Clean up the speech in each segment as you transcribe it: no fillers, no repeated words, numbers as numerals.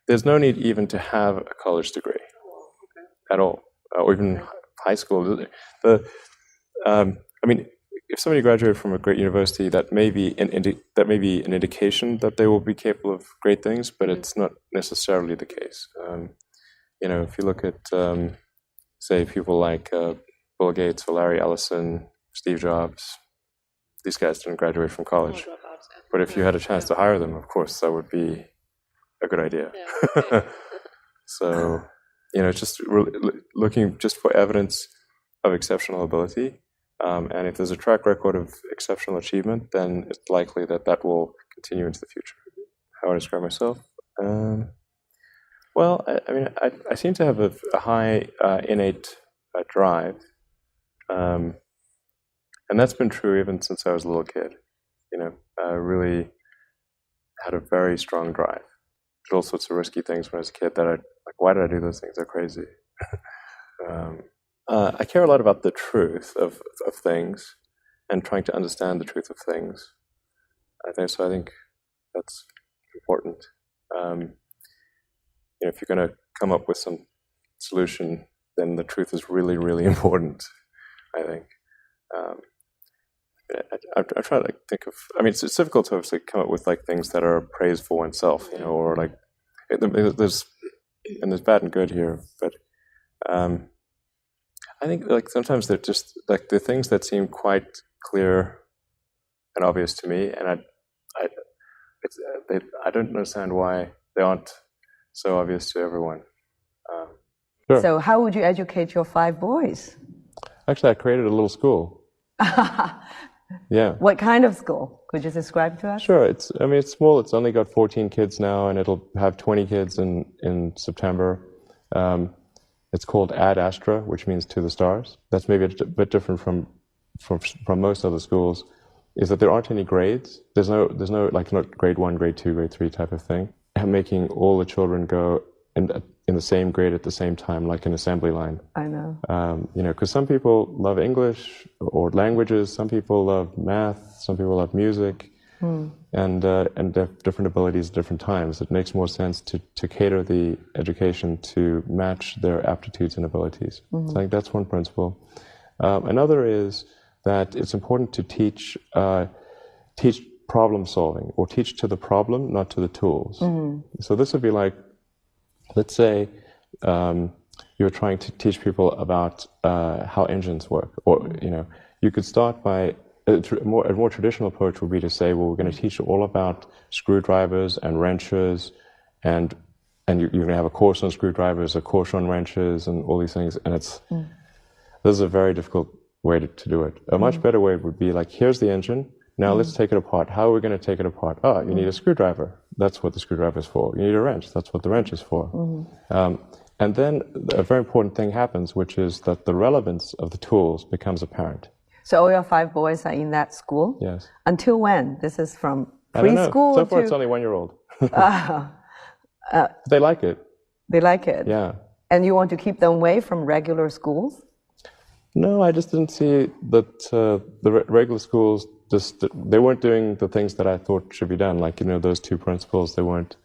there's no need even to have a college degree at all, or even high school. I mean, if somebody graduated from a great university, that may be an indication that they will be capable of great things, but it's not necessarily the case. If you look at, say, people like Bill Gates or Larry Ellison, Steve Jobs, these guys didn't graduate from college. But if you had a chance to hire them, of course, that would be a good idea. So, it's just looking just for evidence of exceptional ability. And if there's a track record of exceptional achievement, then it's likely that will continue into the future. How I describe myself? Well, I seem to have a high innate drive. And that's been true even since I was a little kid. I really had a very strong drive. Did all sorts of risky things when I was a kid that why did I do those things? They're crazy. I care a lot about the truth of things and trying to understand the truth of things. I think that's important. If you're going to come up with some solution, then the truth is really, really important, I think. I'm trying to think of. It's difficult to obviously come up with things that are praise for oneself, or there's bad and good here, but I think sometimes they're just the things that seem quite clear and obvious to me, and I don't understand why they aren't so obvious to everyone. Sure. So how would you educate your 5 boys? Actually, I created a little school. Yeah. What kind of school? Could you describe to us? Sure. It's small. It's only got 14 kids now, and it'll have 20 kids in September. It's called Ad Astra, which means to the stars. That's maybe a bit different from most other schools, is that there aren't any grades. There's no not grade 1, grade 2, grade 3 type of thing. I'm making all the children go in the same grade at the same time, like an assembly line. I know. Because some people love English or languages, some people love math, some people love music, and they have different abilities at different times. It makes more sense to cater the education to match their aptitudes and abilities. So I think that's one principle. Another is that it's important to teach problem solving, or teach to the problem, not to the tools. So this would be like, let's say you're trying to teach people about how engines work, or you could start by a more traditional approach would be to say, well, we're going to teach you all about screwdrivers and wrenches, and you're going to have a course on screwdrivers, a course on wrenches, and all these things. And this is a very difficult way to do it. A much better way would be like, here's the engine. Now let's take it apart. How are we going to take it apart? Oh, you need a screwdriver. That's what the screwdriver is for. You need a wrench. That's what the wrench is for. And then a very important thing happens, which is that the relevance of the tools becomes apparent. So all your 5 boys are in that school? Yes. Until when? This is from preschool? I don't know. So far it's only 1-year-old. They like it. They like it? Yeah. And you want to keep them away from regular schools? No, I just didn't see that the regular schools, they weren't doing the things that I thought should be done. Like, those 2 principles, they weren't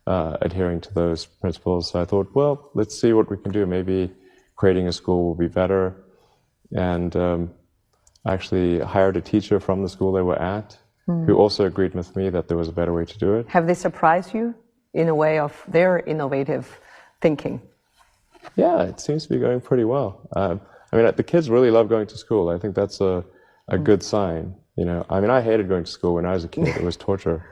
adhering to those principles. So I thought, well, let's see what we can do. Maybe creating a school will be better. And actually hired a teacher from the school they were at, who also agreed with me that there was a better way to do it. Have they surprised you in a way of their innovative thinking? Yeah, it seems to be going pretty well. The kids really love going to school. I think that's a good sign. I hated going to school when I was a kid. It was torture.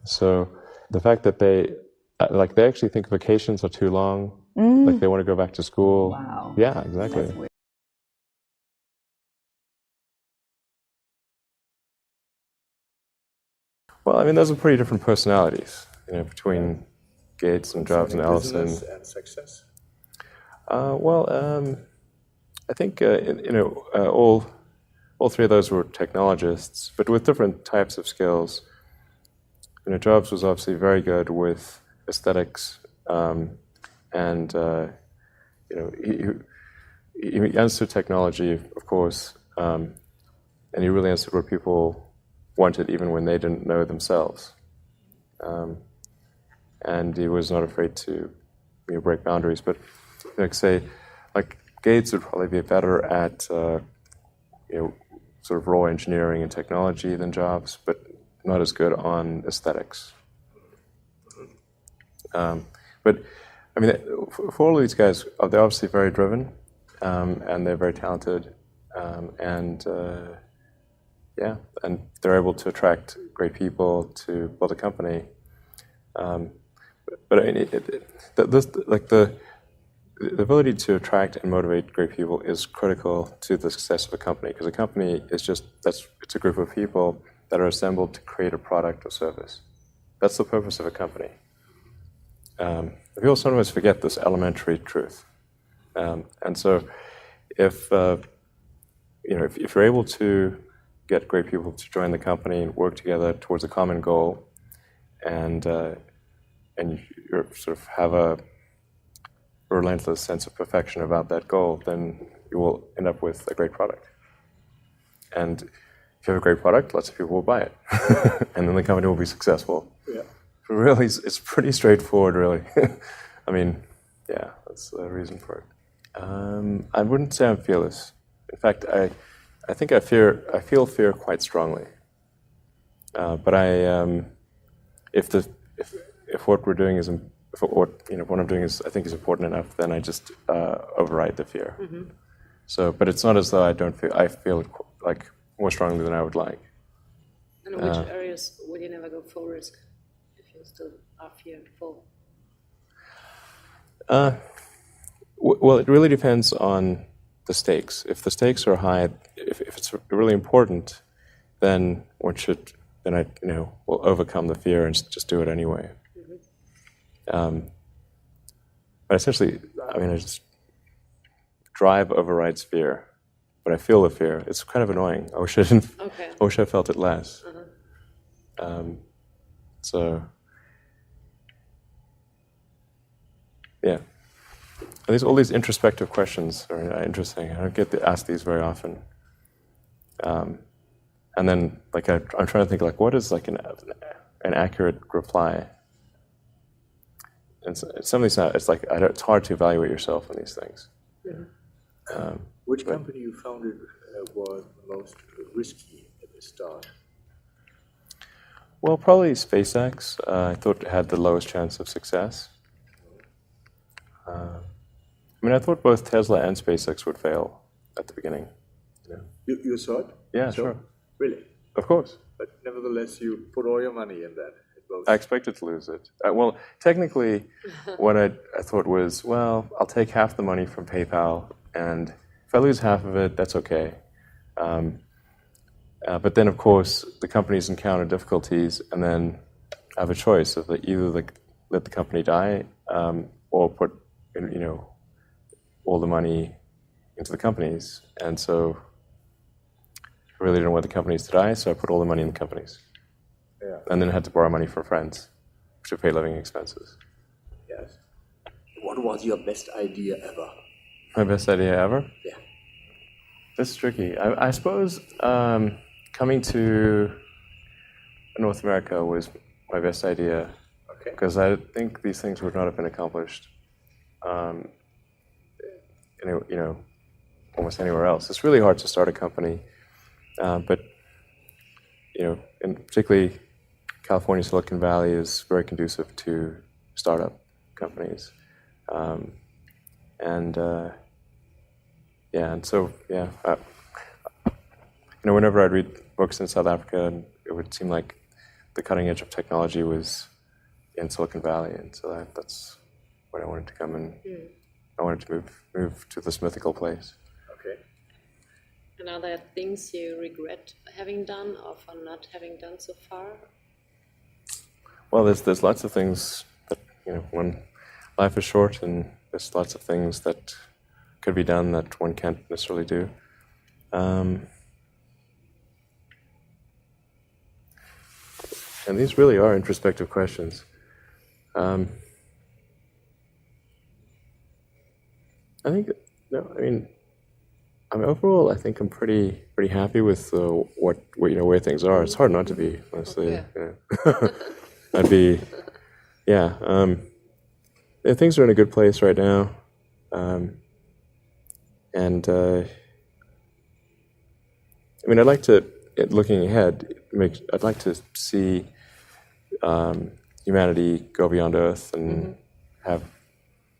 So the fact that they actually think vacations are too long, like they want to go back to school. Wow. Yeah, exactly. Well, those are pretty different personalities, between Gates and Jobs and Ellison. Business and success. I think all 3 of those were technologists, but with different types of skills. Jobs was obviously very good with aesthetics, and he understood technology, of course, and he really understood what people wanted even when they didn't know themselves. and he was not afraid to break boundaries. But say, like Gates would probably be better at sort of raw engineering and technology than Jobs, but not as good on aesthetics. But I mean, for all of these guys, they're obviously very driven, and they're very talented, and they're able to attract great people to build a company. But I mean, the ability to attract and motivate great people is critical to the success of a company, because a company is it's a group of people that are assembled to create a product or service. That's the purpose of a company. People sometimes forget this elementary truth, and so if you're able to get great people to join the company and work together towards a common goal, and you sort of have a relentless sense of perfection about that goal, then you will end up with a great product. And if you have a great product, lots of people will buy it, and then the company will be successful. Yeah. Really, it's pretty straightforward, really. I mean, yeah, that's the reason for it. I wouldn't say I'm fearless. In fact, I think I feel fear quite strongly. But if what we're doing is what I'm doing is I think is important enough, then I just override the fear. Mm-hmm. So, but it's not as though I feel it like more strongly than I would like. And in which areas would you never go full risk if you still are fearful? Well, it really depends on the stakes. If the stakes are high, if it's really important, then I will overcome the fear and just do it anyway. Mm-hmm. But essentially, I mean, I just drive overrides fear, but I feel the fear. It's kind of annoying. I wish I didn't. Okay. I wish I felt it less. Uh-huh. So, yeah. All these introspective questions are interesting. I don't get asked these very often. And then, like, I'm trying to think, like, what is like an accurate reply? And some of these, it's hard to evaluate yourself in these things. Yeah. Which company you founded was the most risky at the start? Well, probably SpaceX. I thought it had the lowest chance of success. I mean, I thought both Tesla and SpaceX would fail at the beginning. You thought? Yeah, sure. Really? Of course. But nevertheless, you put all your money in that. I expected to lose it. Well, technically, what I thought was, well, I'll take half the money from PayPal, and if I lose half of it, that's okay. But then, of course, the companies encounter difficulties, and then I have a choice of either let the company die or put all the money into the companies. And so I really didn't want the companies to die, so I put all the money in the companies. Yeah. And then I had to borrow money from friends to pay living expenses. Yes. What was your best idea ever? My best idea ever? Yeah. This is tricky. I suppose coming to North America was my best idea. Okay. Because I think these things would not have been accomplished almost anywhere else. It's really hard to start a company, but and particularly California, Silicon Valley is very conducive to startup companies, and so whenever I'd read books in South Africa, it would seem like the cutting edge of technology was in Silicon Valley, and so that's when I wanted to come and I wanted to move to this mythical place. Okay. And are there things you regret having done or for not having done so far? Well, there's lots of things that when life is short, and there's lots of things that could be done that one can't necessarily do. And these really are introspective questions. I think, overall, I think I'm pretty happy with where things are. It's hard not to be, honestly. Yeah. I'd be yeah, things are in a good place right now, and I mean, I'd like to, looking ahead, I'd like to see humanity go beyond Earth and have